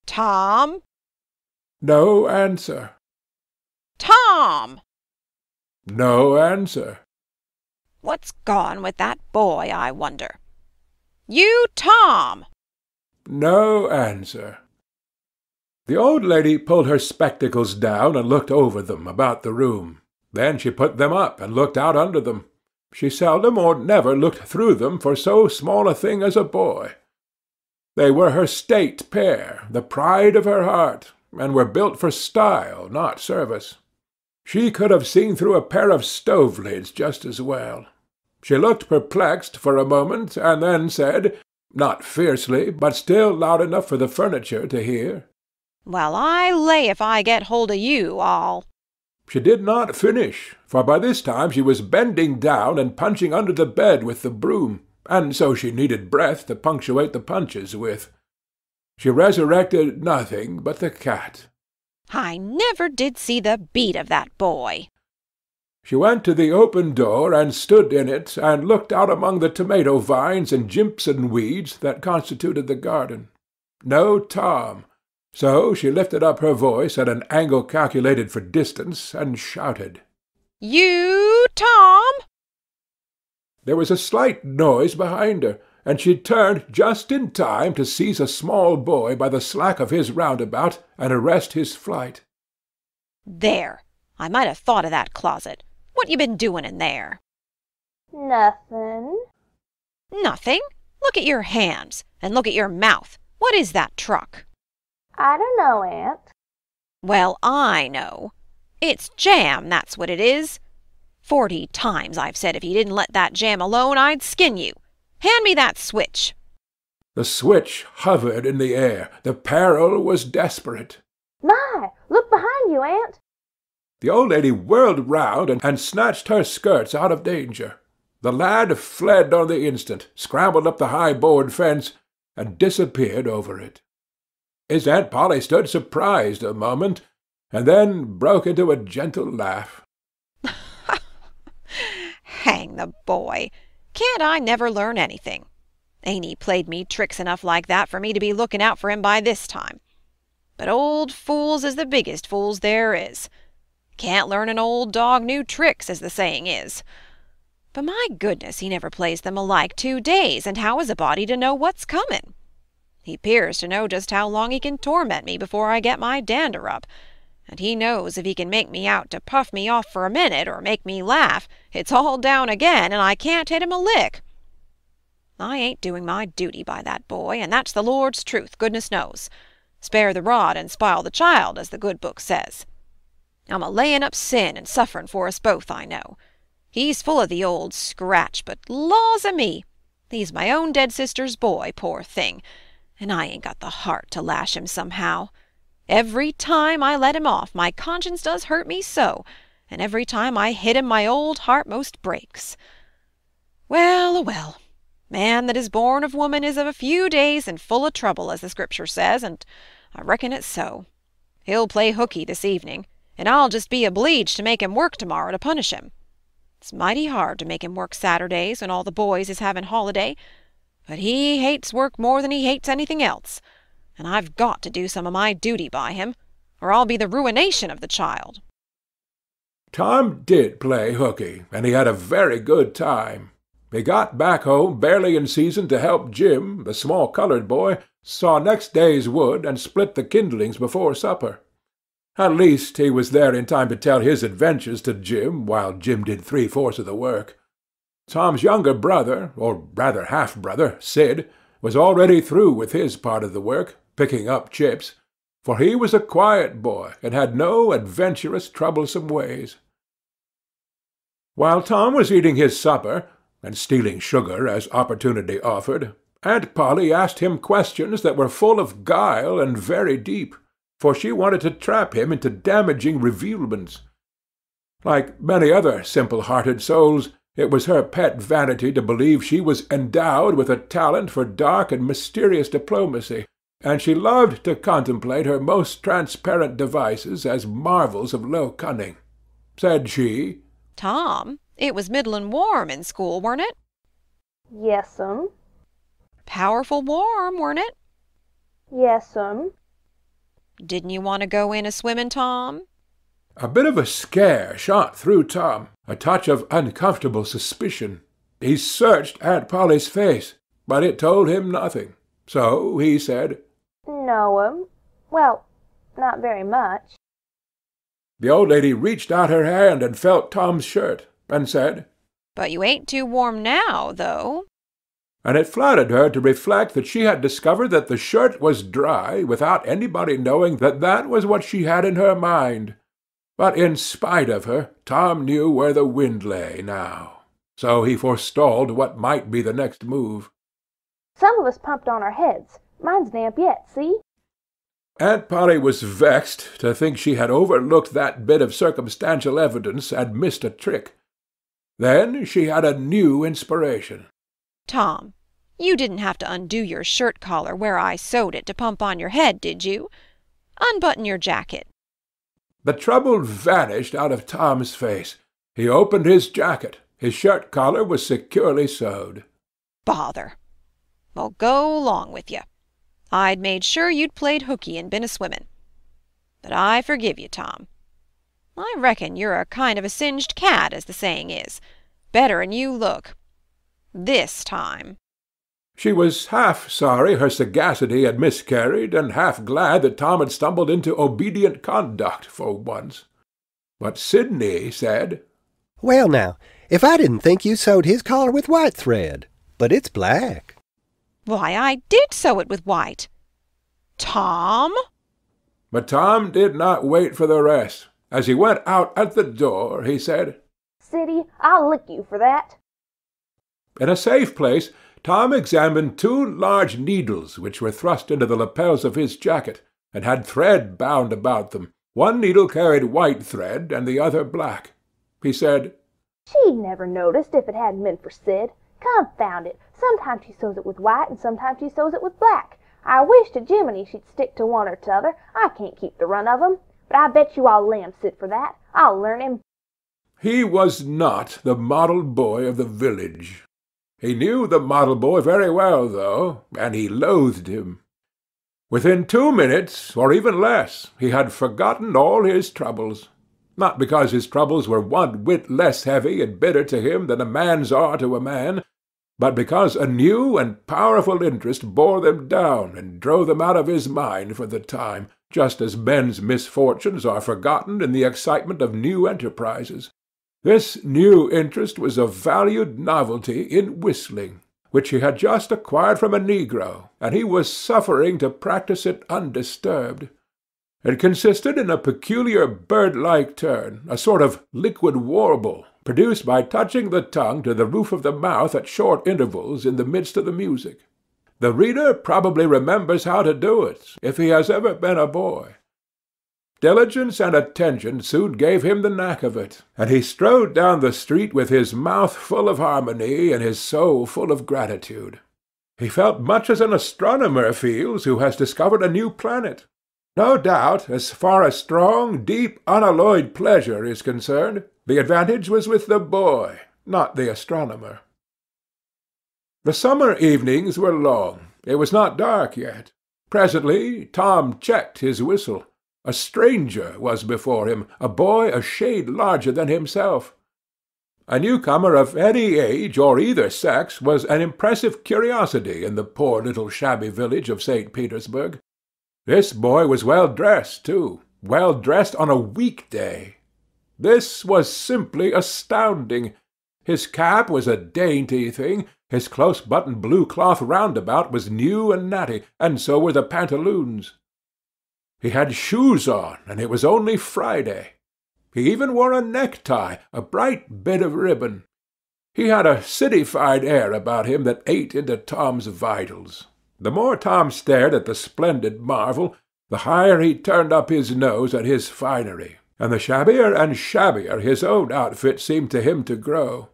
Tom! No answer. Tom! No answer. What's gone with that boy, I wonder? You, Tom! No answer. The old lady pulled her spectacles down and looked over them about the room. Then she put them up and looked out under them. She seldom or never looked through them for so small a thing as a boy. They were her state pair, the pride of her heart, and were built for style, not service. She could have seen through a pair of stove lids just as well. She looked perplexed for a moment, and then said, not fiercely, but still loud enough for the furniture to hear, Well, I lay if I get hold of you, I'll— She did not finish, for by this time she was bending down and punching under the bed with the broom, and so she needed breath to punctuate the punches with. She resurrected nothing but the cat. I never did see the beat of that boy. She went to the open door and stood in it and looked out among the tomato vines and jimpson weeds that constituted the garden. No Tom. So she lifted up her voice at an angle calculated for distance and shouted, You, Tom! There was a slight noise behind her, and she turned just in time to seize a small boy by the slack of his roundabout and arrest his flight. There! I might have thought of that closet. What you been doing in there? Nothing. Nothing. Look at your hands, and look at your mouth. What is that truck? I don't know, Aunt. Well, I know. It's jam, that's what it is. 40 times I've said if you didn't let that jam alone, I'd skin you. Hand me that switch. The switch hovered in the air. The peril was desperate. My, look behind you, Aunt. The old lady whirled round and snatched her skirts out of danger. The lad fled on the instant, scrambled up the high board fence, and disappeared over it. His Aunt Polly stood surprised a moment, and then broke into a gentle laugh. Hang the boy! Can't I never learn anything? Ain't he played me tricks enough like that for me to be looking out for him by this time? But old fools is the biggest fools there is. Can't learn an old dog new tricks, as the saying is. But my goodness, he never plays them alike 2 days, and how is a body to know what's comin'? He 'pears to know just how long he can torment me before I get my dander up, and he knows if he can make me out to puff me off for a minute, or make me laugh, it's all down again, and I can't hit him a lick. I ain't doing my duty by that boy, and that's the Lord's truth, goodness knows. Spare the rod and spile the child, as the good book says. I'm a-layin' up sin and sufferin' for us both, I know. He's full of the old scratch, but laws a me! He's my own dead sister's boy, poor thing, and I ain't got the heart to lash him somehow. Every time I let him off, my conscience does hurt me so, and every time I hit him my old heart most breaks. Well, well, man that is born of woman is of a few days and full of trouble, as the Scripture says, and I reckon it's so. He'll play hookey this evening, and I'll just be obleeged to make him work tomorrow to punish him. It's mighty hard to make him work Saturdays when all the boys is having holiday, but he hates work more than he hates anything else, and I've got to do some of my duty by him, or I'll be the ruination of the child. Tom did play hookey, and he had a very good time. He got back home barely in season to help Jim, the small colored boy, saw next day's wood and split the kindlings before supper. At least he was there in time to tell his adventures to Jim, while Jim did 3/4 of the work. Tom's younger brother, or rather half-brother, Sid, was already through with his part of the work, picking up chips, for he was a quiet boy and had no adventurous, troublesome ways. While Tom was eating his supper, and stealing sugar as opportunity offered, Aunt Polly asked him questions that were full of guile and very deep, for she wanted to trap him into damaging revealments. Like many other simple-hearted souls, it was her pet vanity to believe she was endowed with a talent for dark and mysterious diplomacy, and she loved to contemplate her most transparent devices as marvels of low cunning. Said she, Tom, it was middlin' warm in school, weren't it? Yes'm. Powerful warm, weren't it? Yes'm. Didn't you want to go in a-swimming, Tom?" A bit of a scare shot through Tom, a touch of uncomfortable suspicion. He searched Aunt Polly's face, but it told him nothing. So he said, "No, well, not very much." The old lady reached out her hand and felt Tom's shirt, and said, "But you ain't too warm now, though." And it flattered her to reflect that she had discovered that the shirt was dry without anybody knowing that that was what she had in her mind. But in spite of her, Tom knew where the wind lay now. So he forestalled what might be the next move. "Some of us pumped on our heads. Mine's damp yet, see?" Aunt Polly was vexed to think she had overlooked that bit of circumstantial evidence and missed a trick. Then she had a new inspiration. "Tom, you didn't have to undo your shirt collar where I sewed it to pump on your head, did you? Unbutton your jacket." The trouble vanished out of Tom's face. He opened his jacket. His shirt collar was securely sewed. "Bother! Well, go along with you. I'd made sure you'd played hooky and been a-swimming. But I forgive you, Tom. I reckon you're a kind of a singed cat, as the saying is. Better'n you look. This time." She was half sorry her sagacity had miscarried, and half glad that Tom had stumbled into obedient conduct for once. But Sidney said, "Well now, if I didn't think you sewed his collar with white thread, but it's black." "Why, I did sew it with white. Tom!" But Tom did not wait for the rest. As he went out at the door, he said, "Siddy, I'll lick you for that." In a safe place, Tom examined 2 large needles which were thrust into the lapels of his jacket, and had thread bound about them. One needle carried white thread, and the other black. He said, "She'd never noticed if it hadn't been for Sid. Confound it, sometimes she sews it with white and sometimes she sews it with black. I wish to Jiminy she'd stick to one or t'other. I can't keep the run of 'em. But I bet you I'll lamb Sid for that. I'll learn him." He was not the model boy of the village. He knew the model boy very well, though, and he loathed him. Within 2 minutes, or even less, he had forgotten all his troubles. Not because his troubles were one whit less heavy and bitter to him than a man's are to a man, but because a new and powerful interest bore them down and drove them out of his mind for the time, just as men's misfortunes are forgotten in the excitement of new enterprises. This new interest was a valued novelty in whistling, which he had just acquired from a negro, and he was suffering to practise it undisturbed. It consisted in a peculiar bird-like turn, a sort of liquid warble, produced by touching the tongue to the roof of the mouth at short intervals in the midst of the music. The reader probably remembers how to do it, if he has ever been a boy. Diligence and attention soon gave him the knack of it, and he strode down the street with his mouth full of harmony and his soul full of gratitude. He felt much as an astronomer feels who has discovered a new planet. No doubt, as far as strong, deep, unalloyed pleasure is concerned, the advantage was with the boy, not the astronomer. The summer evenings were long. It was not dark yet. Presently Tom checked his whistle. A stranger was before him, a boy a shade larger than himself. A newcomer of any age or either sex was an impressive curiosity in the poor little shabby village of St. Petersburg. This boy was well dressed, too, well dressed on a week-day. This was simply astounding. His cap was a dainty thing, his close-buttoned blue cloth roundabout was new and natty, and so were the pantaloons. He had shoes on, and it was only Friday. He even wore a necktie, a bright bit of ribbon. He had a cityfied air about him that ate into Tom's vitals. The more Tom stared at the splendid marvel, the higher he turned up his nose at his finery, and the shabbier and shabbier his own outfit seemed to him to grow.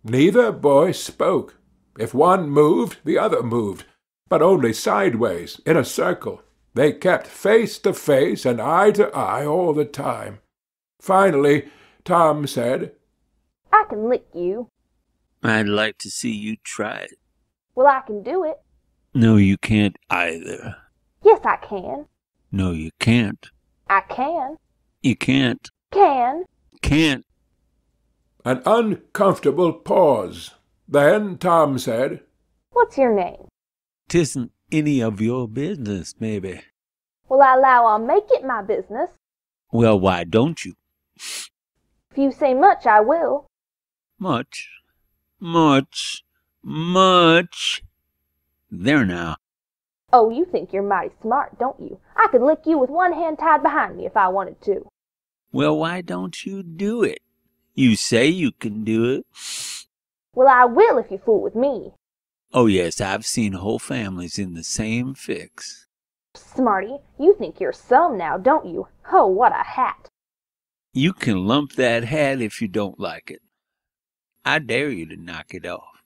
Neither boy spoke. If one moved, the other moved, but only sideways, in a circle. They kept face to face and eye to eye all the time. Finally, Tom said, "I can lick you." "I'd like to see you try it." "Well, I can do it." "No, you can't either." "Yes, I can." No, you can't. I can. You can't. Can. Can't. An uncomfortable pause. Then Tom said, What's your name? 'Tisn't any of your business, maybe. Well, I allow I'll make it my business. Well, why don't you? If you say much, I will. Much. Much. Much. There now. Oh, you think you're mighty smart, don't you? I could lick you with one hand tied behind me if I wanted to. Well, why don't you do it? You say you can do it. Well, I will if you fool with me. Oh, yes, I've seen whole families in the same fix. Smarty, you think you're some now, don't you? Oh, what a hat. You can lump that hat if you don't like it. I dare you to knock it off.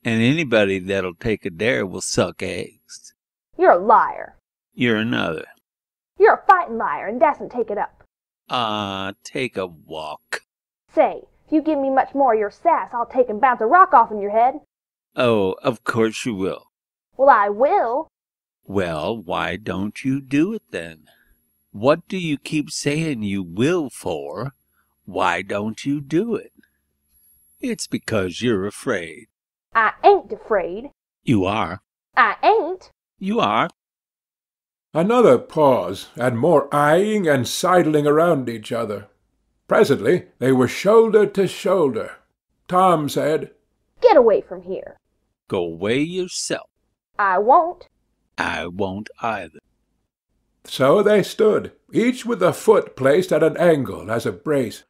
And anybody that'll take a dare will suck eggs. You're a liar. You're another. You're a fighting liar and dasn't take it up. Take a walk. Say, if you give me much more of your sass, I'll take and bounce a rock off in your head. Oh, of course you will. Well, I will. Well, why don't you do it then? What do you keep saying you will for? Why don't you do it? It's because you're afraid. I ain't afraid. You are. I ain't. You are. Another pause, and more eyeing and sidling around each other. Presently they were shoulder to shoulder. Tom said, Get away from here. Go away yourself. I won't. I won't either. So they stood, each with a foot placed at an angle as a brace,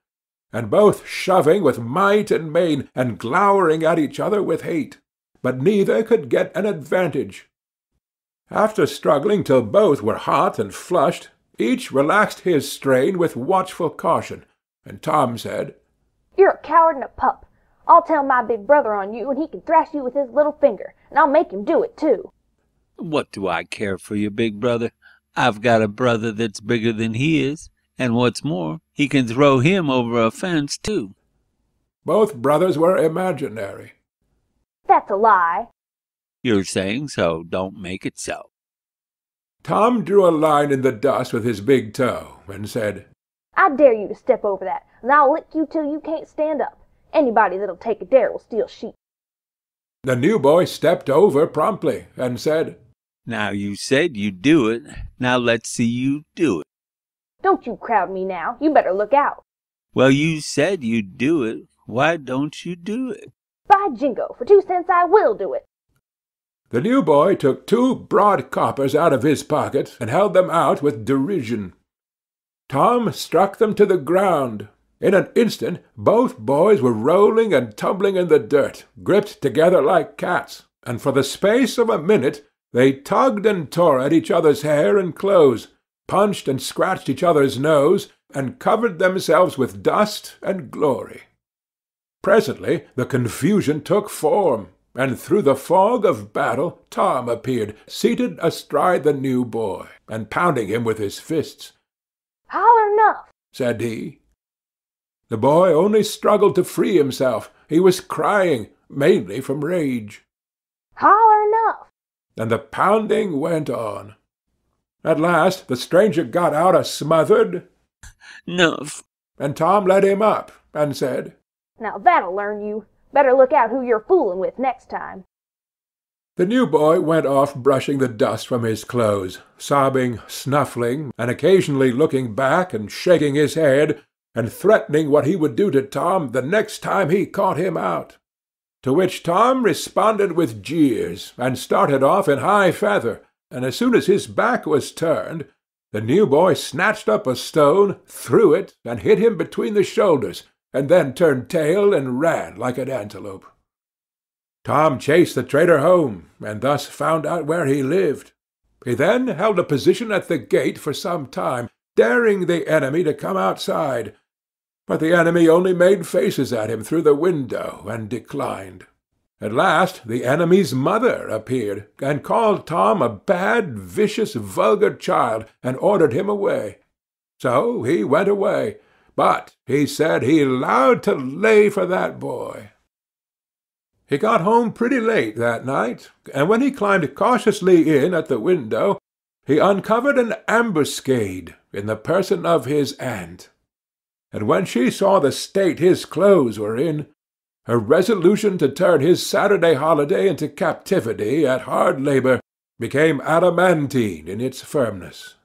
and both shoving with might and main, and glowering at each other with hate. But neither could get an advantage. After struggling till both were hot and flushed, each relaxed his strain with watchful caution, and Tom said, You're a coward and a pup. I'll tell my big brother on you, and he can thrash you with his little finger, and I'll make him do it, too. What do I care for your big brother? I've got a brother that's bigger than he is, and what's more, he can throw him over a fence, too. Both brothers were imaginary. That's a lie. You're saying so, don't make it so. Tom drew a line in the dust with his big toe, and said, I dare you to step over that, and I'll lick you till you can't stand up. Anybody that'll take a dare will steal sheep. The new boy stepped over promptly, and said, Now you said you'd do it. Now let's see you do it. Don't you crowd me now. You better look out. Well, you said you'd do it. Why don't you do it? By jingo, for 2 cents I will do it. The new boy took 2 broad coppers out of his pocket, and held them out with derision. Tom struck them to the ground. In an instant both boys were rolling and tumbling in the dirt, gripped together like cats, and for the space of a minute they tugged and tore at each other's hair and clothes, punched and scratched each other's nose, and covered themselves with dust and glory. Presently the confusion took form, and through the fog of battle Tom appeared, seated astride the new boy, and pounding him with his fists. Holler enough, said he. The boy only struggled to free himself. He was crying, mainly from rage. Holler enough. And the pounding went on. At last the stranger got out a smothered "Nuff," and Tom let him up, and said, Now that'll learn you. Better look out who you're fooling with next time. The new boy went off brushing the dust from his clothes, sobbing, snuffling, and occasionally looking back and shaking his head, and threatening what he would do to Tom the next time he caught him out. To which Tom responded with jeers, and started off in high feather, and as soon as his back was turned, the new boy snatched up a stone, threw it, and hit him between the shoulders, and then turned tail and ran like an antelope. Tom chased the traitor home, and thus found out where he lived. He then held a position at the gate for some time, daring the enemy to come outside, but the enemy only made faces at him through the window and declined. At last the enemy's mother appeared, and called Tom a bad, vicious, vulgar child, and ordered him away. So he went away, but he said he allowed to lay for that boy. He got home pretty late that night, and when he climbed cautiously in at the window, he uncovered an ambuscade in the person of his aunt, and when she saw the state his clothes were in, her resolution to turn his Saturday holiday into captivity at hard labor became adamantine in its firmness.